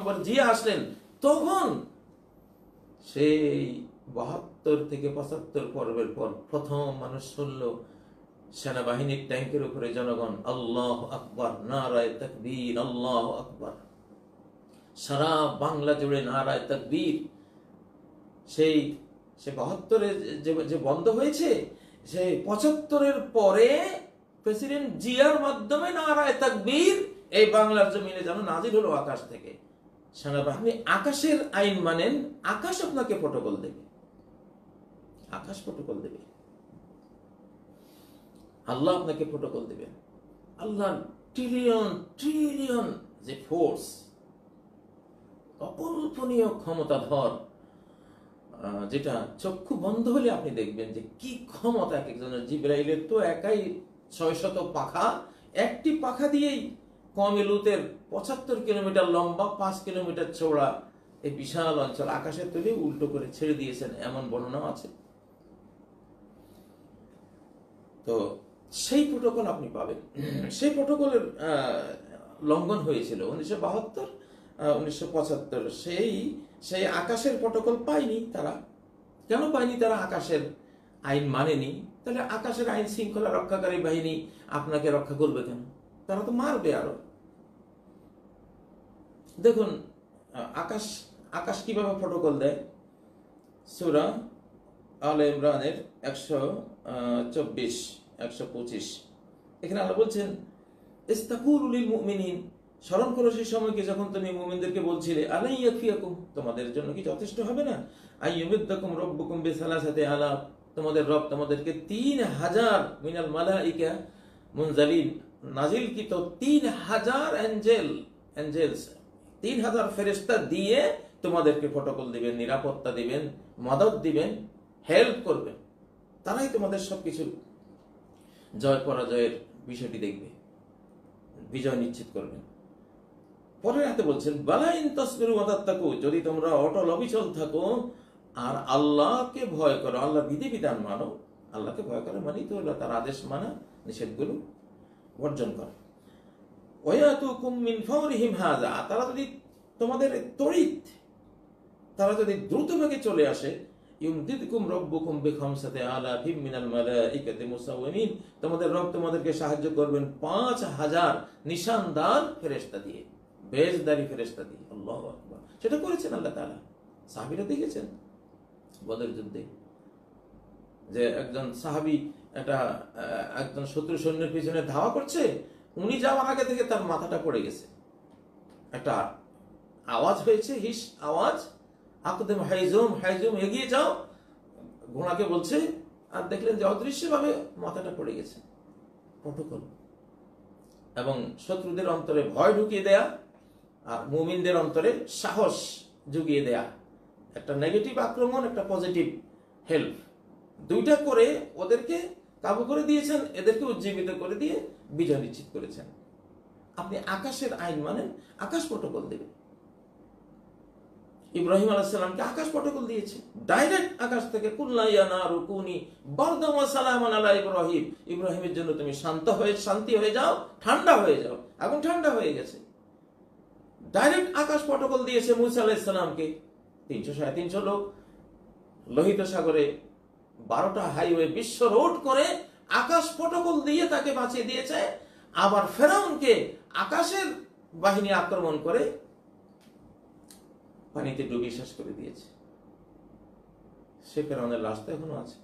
November Zia আসলেন, তখন সেই 72 থেকে 75 পর্বের পর প্রথম মানুষ শুনল সেনাবাহিনীর ট্যাঙ্কের উপরে জনগণ আল্লাহু আকবার, নারায়ে তাকবীর, আল্লাহু আকবার। সারা বাংলা জুড়ে নারায়ে তাকবীর। সেই 72-এ যে বন্ধ হয়েছে, সেই 75-এর পরে প্রেসিডেন্ট জিয়ার মাধ্যমে নারায়ে তাকবীর এই বাংলার জমিনে যেন নাজিল হলো আকাশ থেকে। সেনাবাহিনী আকাশের আইন মানেন, আকাশ আপনাকে প্রটোকল দেবে, আকাশ প্রটোকল দেবে, আল্লাহ আপনাকে প্রটোকল দেবেন। আল্লাহ ট্রিলিয়ন ট্রিলিয়ন যে ফোর্স, অকল্পনীয় ক্ষমতাধর, যেটা চক্ষু বন্ধ হলে আপনি দেখবেন যে কি ক্ষমতা এক একজনের। জিবরাইলের তো একাই 600 পাখা, একটি পাখা দিয়েই কওমে লুতের 75 কিলোমিটার লম্বা, 5 কিলোমিটার চওড়া এই বিশাল অঞ্চল আকাশের তলে উল্টো করে ছেড়ে দিয়েছেন, এমন বর্ণনা আছে। তো সেই প্রোটোকল আপনি পাবেন। সেই প্রোটোকলের লঙ্ঘন হয়েছিল 1972, 1975। সেই আকাশের প্রোটোকল পায়নি তারা। কেন পায়নি তারা? আকাশের আইন মানেনি। তাহলে আকাশের আইন শৃঙ্খলা রক্ষাকারী বাহিনী আপনাকে রক্ষা করবে কেন? তারা তো মারবে আরো। দেখুন আকাশ কিভাবে প্রোটোকল দেয়। সূরা আলে ইমরানের 124, 125 এখানে আল্লাহ বলছেন ইস্তাকুলু লিল মুমিনিন, স্মরণ করো সেই সময়কে যখন তুমি মুমিনদেরকে বলছিলে আলাই ইয়াকফিয়াকুম, তোমাদের জন্য কি যথেষ্ট হবে না? আইয়ুমিদ্দাকুম রাব্বুকুম বিসালাসাতি আলাফ, তোমাদের রব তোমাদেরকে 3000 মিনাল মালাইকা মুনজালিন, নাজিলকৃত 3000 এঞ্জেলস 3000 ফেরেশতা দিয়ে তোমাদেরকে প্রটোকল দিবেন, নিরাপত্তা দিবেন, মদদ দিবেন, হেল্প করবেন। তারাই তোমাদের সবকিছু জয় পরাজয়ের বিষয়টি দেখবে, বিজয় নিশ্চিত করবেন। পরের হাতে বলছেন বালা ইন তাসবিরু ওয়া তাত্তাকু, যদি তোমরা অটল অবিচল থাকো আর আল্লাহকে ভয় করো, আল্লাহ বিধিবিধান মানো। আল্লাহকে ভয় করে মানি তো হলো তার আদেশ মানা, নিষেধগুলো বর্জন করা। ওয়ায়াতুকুম মিন ফাওরিহিম হাযা, তারা যদি তোমাদের তড়িৎ, তারা যদি দ্রুতবেগে চলে আসে, ইউমদিদকুম রাব্বুকুম বিখামসাতি আলাফিম মিনাল মালাইকাতি মুসাওয়িমিন, তোমাদের রব তোমাদেরকে সাহায্য করবেন 5000 নিশানদার ফেরেশতা দিয়ে, বেজদারি ফেরেশতা দিয়ে। আল্লাহু আকবার। সেটা করেছেন আল্লাহ তাআলা। সাহাবীরা দেখেছেন বদর যুদ্ধে যে একজন সাহাবী একজন শত্রু সৈন্যের পিছনে ধাওয়া করছে, উনি যাওয়ার আগে থেকে তার মাথাটা পড়ে গেছে। একটা আওয়াজ হয়েছে, হিস আওয়াজ, আকদেম হাইজুম হাইজুম, এগিয়ে যাও, ঘোড়াকে বলছে, আর দেখলেন যে অদৃশ্যভাবে মাথাটা পড়ে গেছে। প্রটোকল। এবং শত্রুদের অন্তরে ভয় ঢুকিয়ে দেয়া আর মুমিনদের অন্তরে সাহস জুগিয়ে দেয়া, একটা নেগেটিভ আক্রমণ, একটা পজিটিভ হেল্প, দুইটা করে ওদেরকে কাবু করে দিয়েছেন, এদেরকে উজ্জীবিত করে দিয়ে বিজয় নিশ্চিত করেছেন। আপনি আকাশের আইন মানেন, আকাশ প্রটোকল দেবে। ইব্রাহিম আলাইহিস সালামকে আকাশ প্রটোকল দিয়েছে ডাইরেক্ট আকাশ থেকে, কুল্লা ইয়া নারু কুনি বারদান ওয়া সালামান আলা ইব্রাহিম, ইব্রাহিমের জন্য তুমি শান্তি হয়ে যাও, ঠান্ডা হয়ে যাও। এখন ঠান্ডা হয়ে গেছে। ডাইরেক্ট আকাশ প্রটোকল দিয়েছে মুসা আলাইহিস সালামকে। 300-350 লোক লোহিত সাগরে 12টা হাইওয়ে বিশ্ব রোড করে আকাশ প্রটোকল দিয়ে তাকে বাঁচিয়ে দিয়েছে। আবার ফেরাউনকে আকাশের বাহিনী আক্রমণ করে পানিতে ডুবিয়ে শেষ করে দিয়েছে। সে ফেরাউনের লাশ তো এখনো আছে।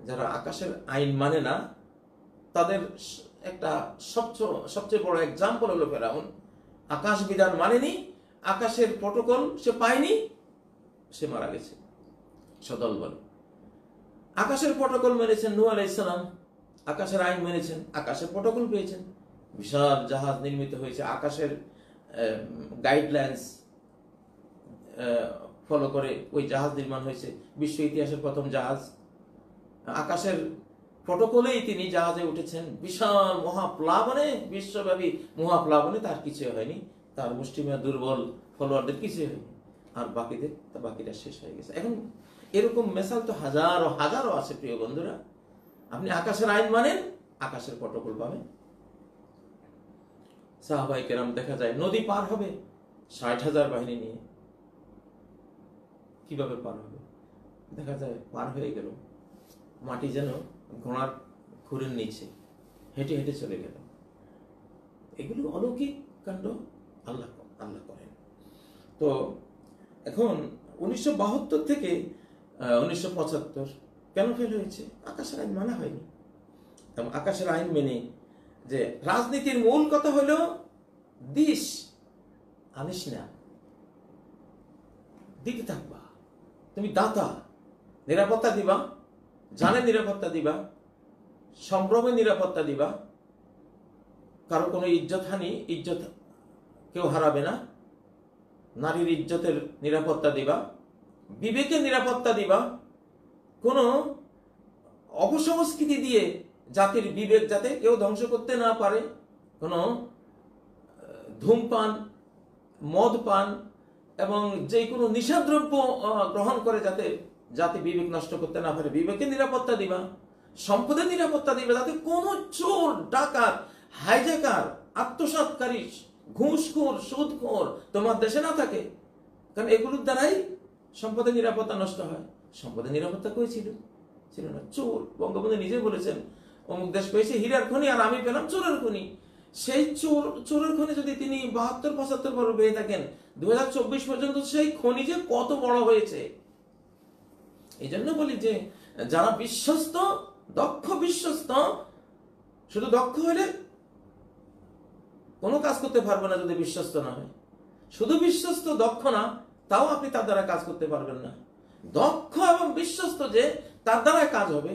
যারা আকাশের আইন মানে না, তাদের একটা সবচেয়ে বড় এক্সাম্পল হলো ফেরাউন। আকাশ বিধান মানেনি, আকাশের প্রটোকল সে পায়নি, সে মারা গেছে সদল বল। আকাশের প্রটোকল মেনেছেন নূহ আলাইহিস সালাম, আকাশের আইন মেনেছেন, আকাশের প্রটোকল পেয়েছেন। বিশাল জাহাজ নির্মিত হয়েছে, আকাশের গাইডলাইন্স ফলো করে ওই জাহাজ নির্মাণ হয়েছে। বিশ্ব ইতিহাসের প্রথম জাহাজ। আকাশের প্রটোকলেই তিনি জাহাজে উঠেছেন। বিশাল মহাপ্লাবনে, বিশ্বব্যাপী মহাপ্লাবনে তার কিছু হয়নি, তার মুষ্টিমেয় দুর্বল ফলোয়ারদের কিছু হয়নি, আর বাকিরা শেষ হয়ে গেছে। এখন এরকম মেসাল তো হাজারো হাজারো আছে প্রিয় বন্ধুরা। আপনি আকাশের আইন মানেন, আকাশের প্রটোকল পাবেন। সাহাবায়ে কেরাম দেখা যায় নদী পার হবে, 60,000 বাহিনী নিয়ে কিভাবে পার হবে? দেখা যায় পার হয়ে গেল, মাটি যেন ঘোড়ার খুরের নিচে হেঁটে হেঁটে চলে গেল। এগুলো অলৌকিক কাণ্ড আল্লাহ আল্লাহ করেন। তো এখন 1972 থেকে 1975 কেন ফেল হয়েছে? আকাশের আইন মানা হয়নি। এবং আকাশের আইন মেনে যে রাজনীতির মূল কথা হলো দিস আনিস না, দিতে থাকবা, তুমি দাতা, নিরাপত্তা দিবা, জানের নিরাপত্তা দিবা, সম্ভ্রমের নিরাপত্তা দিবা, কারো কোনো ইজ্জত হানি, ইজ্জত কেউ হারাবে না, নারীর ইজ্জতের নিরাপত্তা দিবা, বিবেকের নিরাপত্তা দিবা, কোনো অপসংস্কৃতি দিয়ে জাতির বিবেক যাতে কেউ ধ্বংস করতে না পারে, কোনো ধূমপান, মদ পান এবং যে কোনো নিশাদ্রব্য গ্রহণ করে যাতে জাতি বিবেক নষ্ট করতে না পারে, বিবেকের নিরাপত্তা দিবা, সম্পদের নিরাপত্তা দিবা, যাতে কোনো চোর, ডাকাত, হাইজ্যাকার, আত্মসাৎকারী, ঘুষখোর, সুদখোর তোমার দেশে না থাকে। কারণ এগুলোর দ্বারাই সম্পদের নিরাপত্তা নষ্ট হয়। সম্পদের নিরাপত্তা কই ছিল? ছিল না। চোর, বঙ্গবন্ধু নিজে বলেছেন অমুক দেশ পেয়েছে হীরার খনি আর আমি পেলাম চোরের খনি। সেই চোরের খনি যদি তিনি 72-75 বছর পেয়ে থাকেন, 2024 পর্যন্ত সেই খনি যে কত বড় হয়েছে। এই জন্য বলি যে যারা বিশ্বস্ত, দক্ষ বিশ্বস্ত, শুধু দক্ষ হলে কোনো কাজ করতে পারবে না যদি বিশ্বস্ত না হয়। শুধু বিশ্বস্ত দক্ষ না, তাও আপনি তার দ্বারা কাজ করতে পারবেন না। দক্ষ এবং বিশ্বস্ত যে তার দ্বারা কাজ হবে।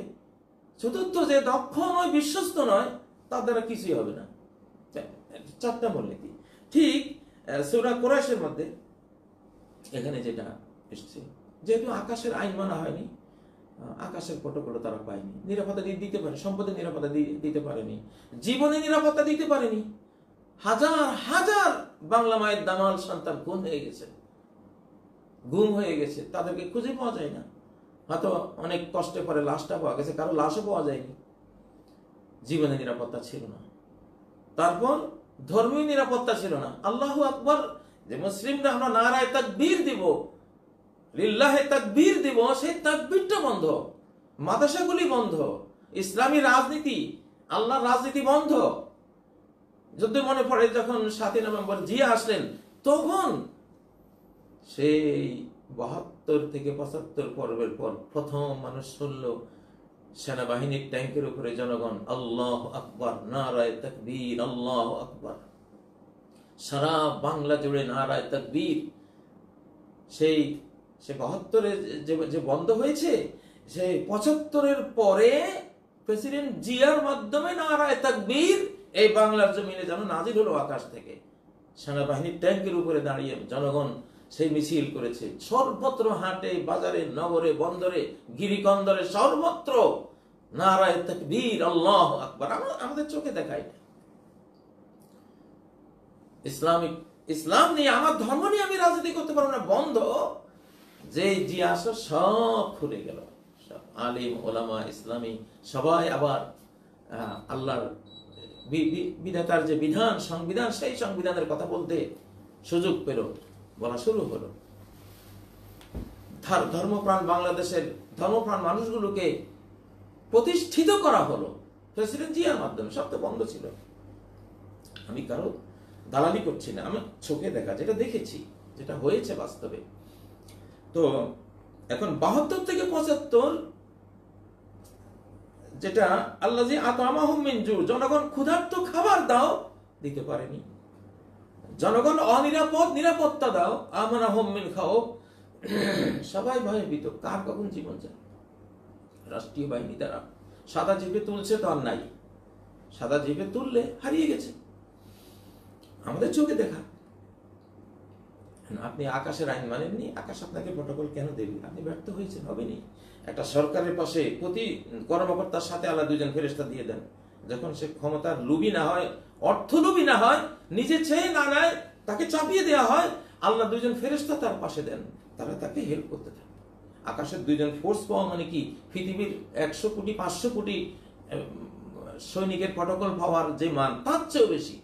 চতুর্থ যে দক্ষ নয়, বিশ্বস্ত নয়, তার দ্বারা কিছুই হবে না। 4টা মূলনীতি। ঠিক সূরা কুরাইশের মধ্যে এখানে যেটা এসছে, যেহেতু আকাশের আইন মানা হয়নি, আকাশের প্রটোকল তারা পায়নি, নিরাপত্তা দিতে পারে, সম্পদের নিরাপত্তা দিতে পারেনি, জীবনের নিরাপত্তা দিতে পারেনি। হাজার হাজার বাংলা মায়ের দামাল সন্তান গুম হয়ে গেছে, তাদেরকে খুঁজে পাওয়া যায় না। হয়তো অনেক কষ্টে পরে লাশটা পাওয়া গেছে, কারো লাশও পাওয়া যায়নি। জীবনের নিরাপত্তা ছিল না। তারপর ধর্মীয় নিরাপত্তা ছিল না। আল্লাহু আকবার, যে মুসলিমরা আমরা নারায়ে তাকবীর দিব, লিল্লাহে তাকবীর দিব, সেই তাকবীরটা বন্ধ, মাদ্রাসাগুলি বন্ধ, ইসলামী রাজনীতি, আল্লাহর রাজনীতি বন্ধ। যদি মনে পড়ে যখন 7ই নভেম্বর জিয়া আসলেন, তখন সেই 72 থেকে 75 পর্বের পর প্রথম মানুষ শুনল সেনাবাহিনীর ট্যাঙ্কের উপরে জনগণ আল্লাহু আকবার, নারায়ে তাকবীর, আল্লাহু আকবার। সারা বাংলা জুড়ে নারায়ে তাকবীর। সেই 72-এ যে বন্ধ হয়েছে, সেই 75-এর পরে প্রেসিডেন্ট জিয়ার মাধ্যমে নারায়ে তাকবীর এই বাংলার জমিনে যেন নাজিল হলো আকাশ থেকে। সেনাবাহিনীর ট্যাঙ্কের উপরে দাঁড়িয়ে জনগণ সেই মিছিল করেছে। সর্বত্র হাটে, বাজারে, নগরে, বন্দরে, গিরিকন্দরে, সর্বত্র নারায়ে তাকবীর, আল্লাহু আকবার। আমাদের চোখে দেখা এটা। ইসলাম নিয়ে, আমার ধর্ম নিয়ে আমি রাজনীতি করতে পারবো না, বন্ধ। যে জিয়া আসো সব খুলে গেল। সব আলিম, ওলামা, ইসলামী সবাই আবার আল্লাহর বিধাতার যে বিধান, সংবিধান, সেই সংবিধানের কথা বলতে সুযোগ পেল, বলা শুরু হলো। ধর্মপ্রাণ বাংলাদেশের ধর্মপ্রাণ মানুষগুলোকে প্রতিষ্ঠিত করা হলো প্রেসিডেন্ট জিয়ার মাধ্যমে। সব তো বন্ধ ছিল। আমি কারো দালালি করছি না, আমি চোখে দেখা, যেটা দেখেছি, যেটা হয়েছে বাস্তবে। তো এখন 72 থেকে 75 যেটা আল্লাযী আত'আমাহুম মিন জু', জনগণ ক্ষুধার্ত, খাবার দাও, দিতে পারেনি। জনগণ অনিরাপদ, নিরাপত্তা দাও, আমানাহুম মিন খাউফ, সবাই ভয়ভীত, কার কখন জীবন যায়। রাষ্ট্রীয় বাহিনী দ্বারা সাদা জিভে তুলছে তো আর নাই, সাদা জিভে তুললে হারিয়ে গেছে, আমাদের চোখে দেখা। আপনি আকাশের আইন মানেননি, আকাশ আপনাকে প্রটোকল কেন দেবে? আপনি ব্যর্থ হয়েছেন, হবেনি। একটা সরকারের পাশে প্রতি কর্মকর্তার সাথে আল্লাহ 2জন ফেরেশতা দিয়ে দেন। যখন সে ক্ষমতার লোভী না হয়, অর্থ লোভী না হয়, নিজে চেয়ে না নেয়, তাকে চাপিয়ে দেওয়া হয়, আল্লাহ 2জন ফেরেশতা তার পাশে দেন, তারা তাকে হেল্প করতে থাকে। আকাশের 2জন ফোর্স পাওয়া মানে কি? পৃথিবীর 100 কোটি 500 কোটি সৈনিকের প্রটোকল পাওয়ার যে মান, তার চেয়েও বেশি।